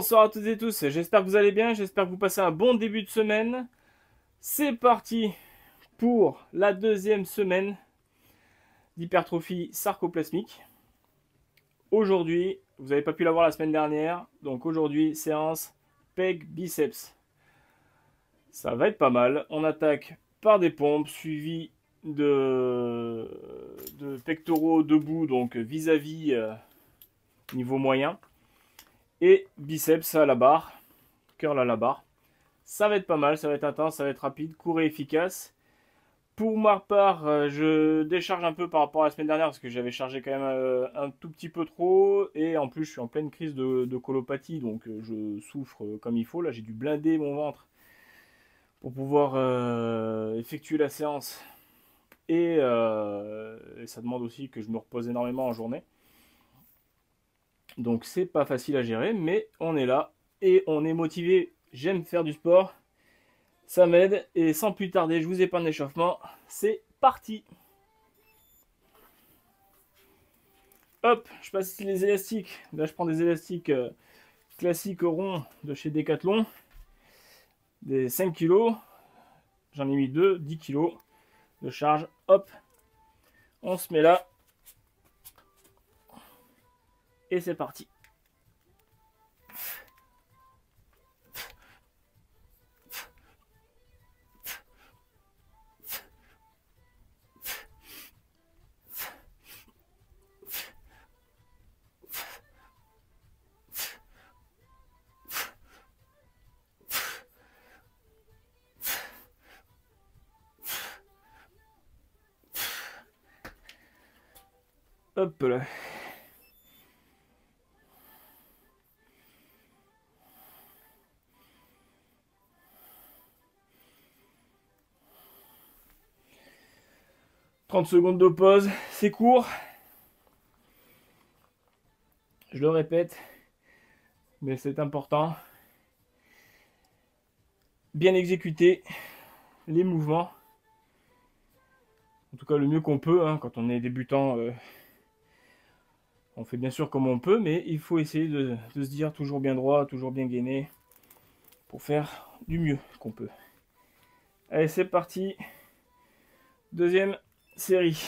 Bonsoir à toutes et tous, j'espère que vous allez bien, j'espère que vous passez un bon début de semaine. C'est parti pour la deuxième semaine d'hypertrophie sarcoplasmique. Aujourd'hui, vous n'avez pas pu l'avoir la semaine dernière, donc aujourd'hui, séance pec biceps. Ça va être pas mal. On attaque par des pompes suivies de pectoraux debout, donc vis-à-vis niveau moyen. Et biceps à la barre, curl à la barre. Ça va être pas mal, ça va être intense, ça va être rapide, court et efficace. Pour ma part, je décharge un peu par rapport à la semaine dernière parce que j'avais chargé quand même un tout petit peu trop. Et en plus, je suis en pleine crise de colopathie, donc je souffre comme il faut. Là, j'ai dû blinder mon ventre pour pouvoir effectuer la séance. Et ça demande aussi que je me repose énormément en journée. Donc c'est pas facile à gérer, mais on est là et on est motivé. J'aime faire du sport, ça m'aide. Et sans plus tarder, je vous épargne l'échauffement. C'est parti. Hop, je passe les élastiques. Là, je prends des élastiques classiques ronds de chez Decathlon. Des 5 kg. J'en ai mis 2, 10 kg de charge. Hop, on se met là. Et c'est parti. Hop là. « 30 secondes de pause, c'est court. Je le répète, mais c'est important. Bien exécuter les mouvements. En tout cas, le mieux qu'on peut. Hein, quand on est débutant, on fait bien sûr comme on peut, mais il faut essayer de se dire toujours bien droit, toujours bien gainé, pour faire du mieux qu'on peut. Allez, c'est parti. Deuxième série.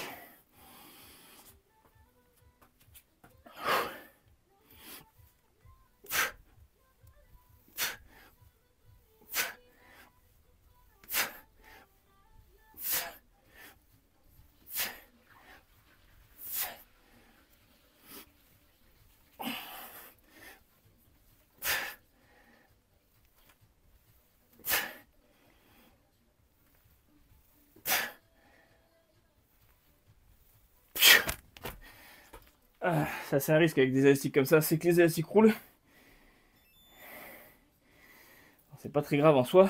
Ah, ça c'est un risque avec des élastiques comme ça, c'est que les élastiques roulent. C'est pas très grave en soi.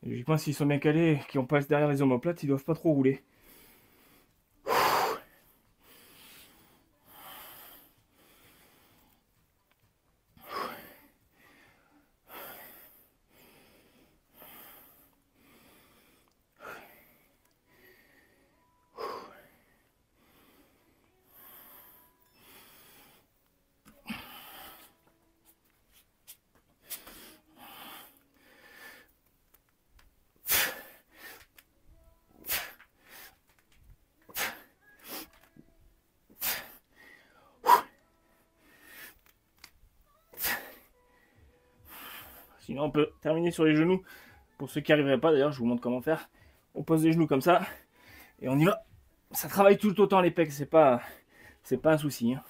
Logiquement, s'ils sont bien calés, qu'ils passent derrière les omoplates, ils doivent pas trop rouler. Sinon, on peut terminer sur les genoux. Pour ceux qui n'y arriveraient pas, d'ailleurs, je vous montre comment faire. On pose les genoux comme ça et on y va. Ça travaille tout autant les pecs, c'est pas un souci. Hein.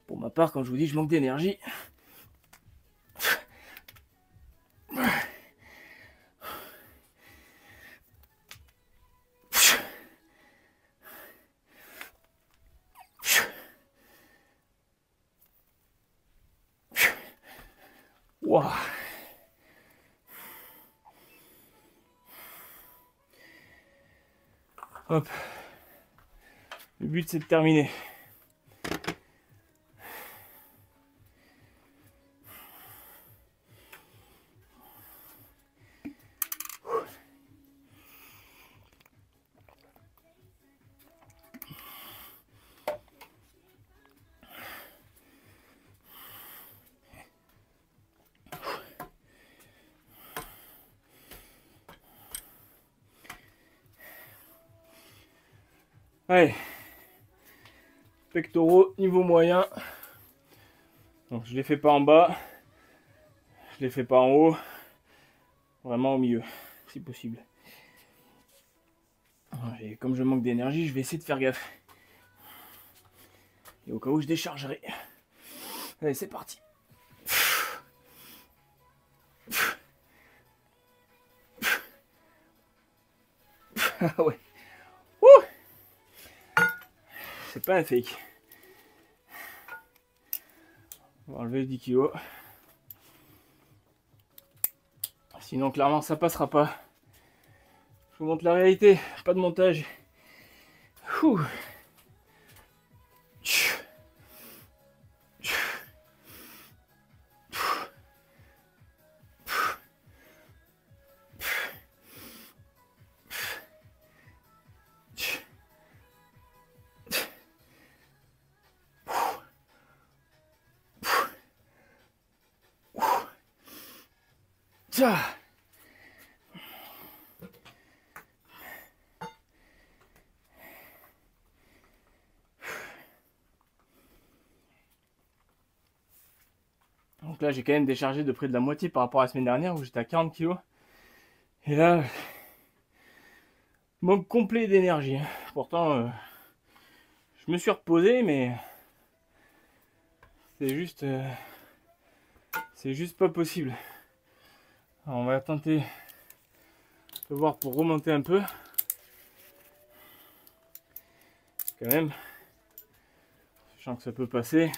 Pour ma part, quand je vous dis, je manque d'énergie. Wow. Hop. Le but c'est de terminer. Allez. Pectoraux niveau moyen. Donc je les fais pas en bas. Je les fais pas en haut. Vraiment au milieu, si possible. Et comme je manque d'énergie, je vais essayer de faire gaffe. Et au cas où je déchargerai. Allez, c'est parti. Ah ouais. Ouh, c'est pas un fake. On va enlever 10 kg. Sinon, clairement, ça passera pas. Je vous montre la réalité. Pas de montage. Ouh. Ça. Donc là, j'ai quand même déchargé de près de la moitié par rapport à la semaine dernière où j'étais à 40 kg. Et là, manque complet d'énergie. Pourtant, je me suis reposé, mais c'est juste pas possible. Alors, on va tenter de voir pour remonter un peu. Quand même, sachant que ça peut passer.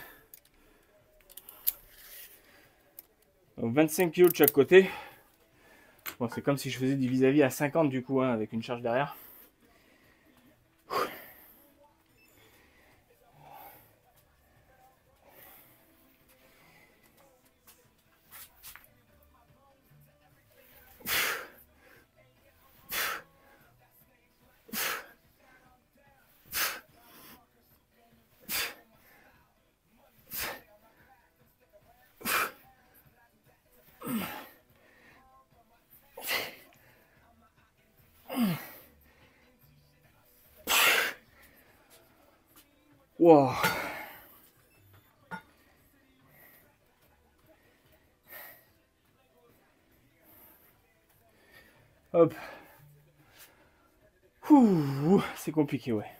Donc 25 kg de chaque côté. Bon, c'est comme si je faisais du vis-à-vis à 50 du coup, hein, avec une charge derrière. Wow. Hop. C'est compliqué, ouais.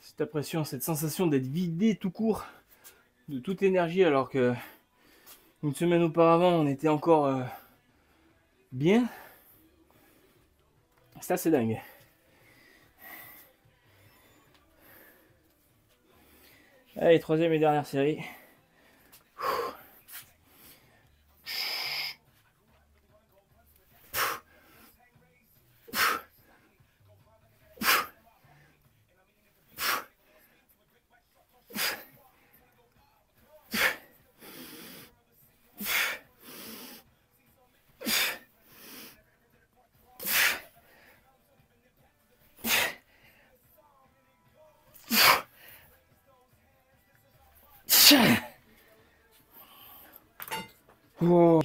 Cette impression, cette sensation d'être vidé tout court de toute énergie alors que une semaine auparavant on était encore bien. C'est assez dingue. Allez, troisième et dernière série. Wow.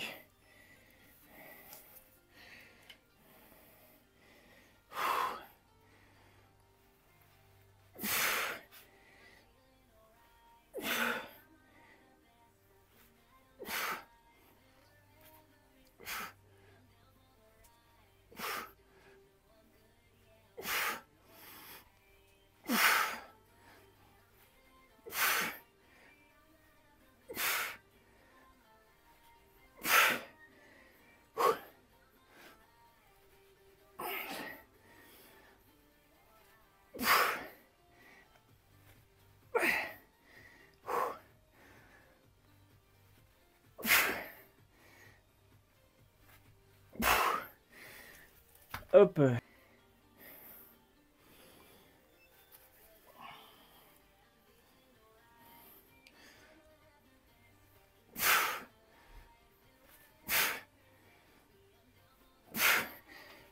Hop. Je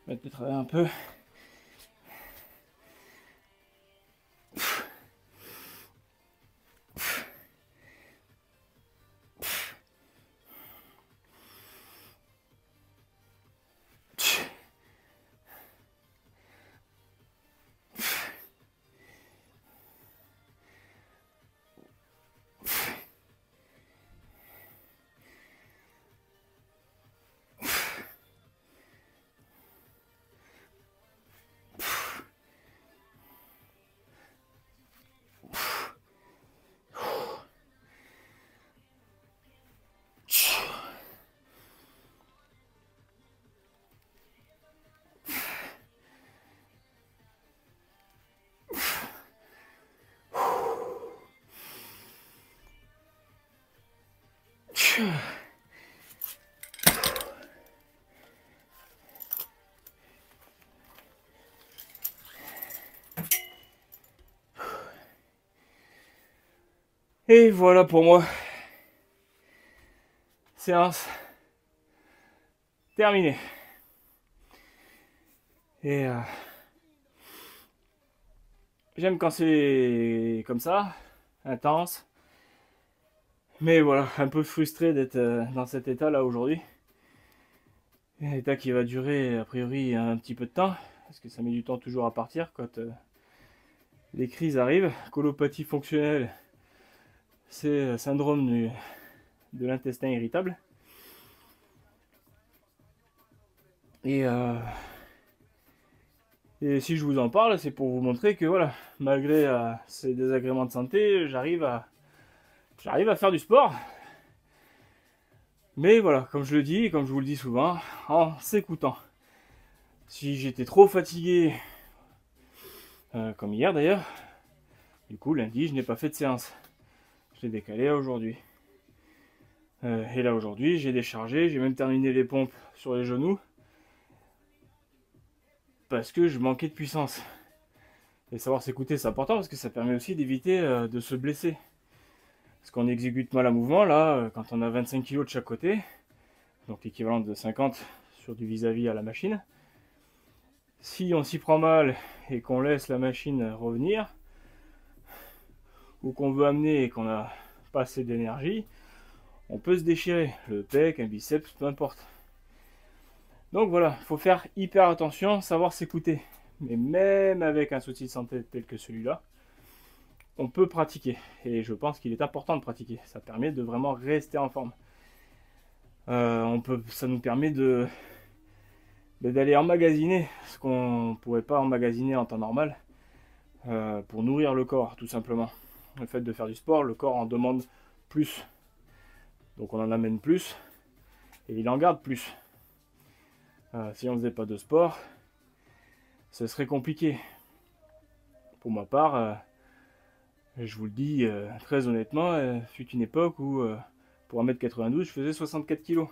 vais peut-être travailler un peu. Et voilà pour moi. Séance terminée. Et j'aime quand c'est comme ça, intense. Mais voilà, un peu frustré d'être dans cet état là aujourd'hui. Un état qui va durer a priori un petit peu de temps, parce que ça met du temps toujours à partir quand les crises arrivent. Colopathie fonctionnelle, c'est syndrome de l'intestin irritable. Et si je vous en parle, c'est pour vous montrer que voilà, malgré ces désagréments de santé, j'arrive à faire du sport. Mais voilà, comme je le dis, et comme je vous le dis souvent, en s'écoutant. Si j'étais trop fatigué, comme hier d'ailleurs, du coup lundi je n'ai pas fait de séance. Je l'ai décalé à aujourd'hui. Et là aujourd'hui j'ai déchargé, j'ai même terminé les pompes sur les genoux. Parce que je manquais de puissance. Et savoir s'écouter, c'est important parce que ça permet aussi d'éviter de se blesser. Parce qu'on exécute mal un mouvement, là, quand on a 25 kg de chaque côté, donc l'équivalent de 50 sur du vis-à-vis à la machine. Si on s'y prend mal et qu'on laisse la machine revenir, ou qu'on veut amener et qu'on n'a pas assez d'énergie, on peut se déchirer. Le pec, un biceps, peu importe. Donc voilà, il faut faire hyper attention, savoir s'écouter. Mais même avec un souci de santé tel que celui-là, on peut pratiquer. Et je pense qu'il est important de pratiquer. Ça permet de vraiment rester en forme. Ça nous permet d'aller emmagasiner ce qu'on ne pourrait pas emmagasiner en temps normal pour nourrir le corps, tout simplement. Le fait de faire du sport, le corps en demande plus. Donc on en amène plus et il en garde plus. Si on ne faisait pas de sport, ce serait compliqué. Pour ma part, je vous le dis très honnêtement, fut une époque où pour 1m92 je faisais 64 kg.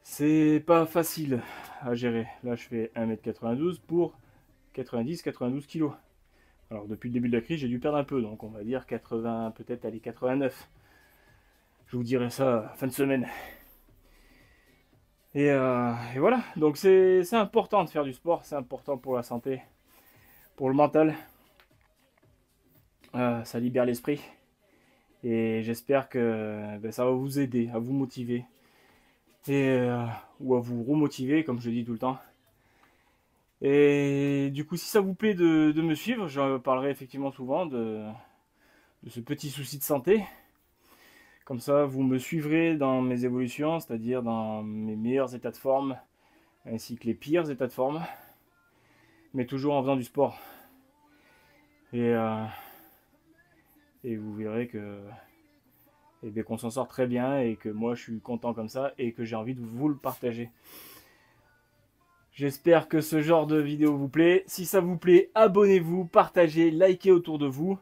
C'est pas facile à gérer. Là je fais 1m92 pour 90-92 kg. Alors depuis le début de la crise j'ai dû perdre un peu, donc on va dire 80, peut-être aller 89. Je vous dirai ça fin de semaine. Et voilà, donc c'est important de faire du sport, c'est important pour la santé, pour le mental. Ça libère l'esprit. Et j'espère que ça va vous aider, à vous motiver. Ou à vous remotiver, comme je dis tout le temps. Et du coup, si ça vous plaît de me suivre, je parlerai effectivement souvent de ce petit souci de santé. Comme ça, vous me suivrez dans mes évolutions, c'est-à-dire dans mes meilleurs états de forme, ainsi que les pires états de forme, mais toujours en faisant du sport. Et vous verrez qu'on s'en sort très bien et que moi je suis content comme ça et que j'ai envie de vous le partager. J'espère que ce genre de vidéo vous plaît. Si ça vous plaît, abonnez-vous, partagez, likez autour de vous.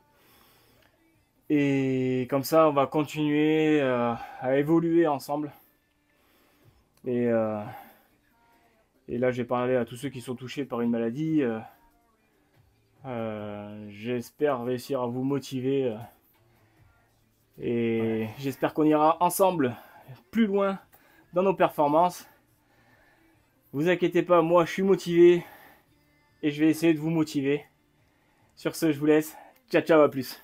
Et comme ça, on va continuer à évoluer ensemble. Et là, j'ai parlé à tous ceux qui sont touchés par une maladie. J'espère réussir à vous motiver. Et j'espère qu'on ira ensemble plus loin dans nos performances. Vous inquiétez pas, moi je suis motivé. Et je vais essayer de vous motiver. Sur ce, je vous laisse. Ciao, ciao, à plus.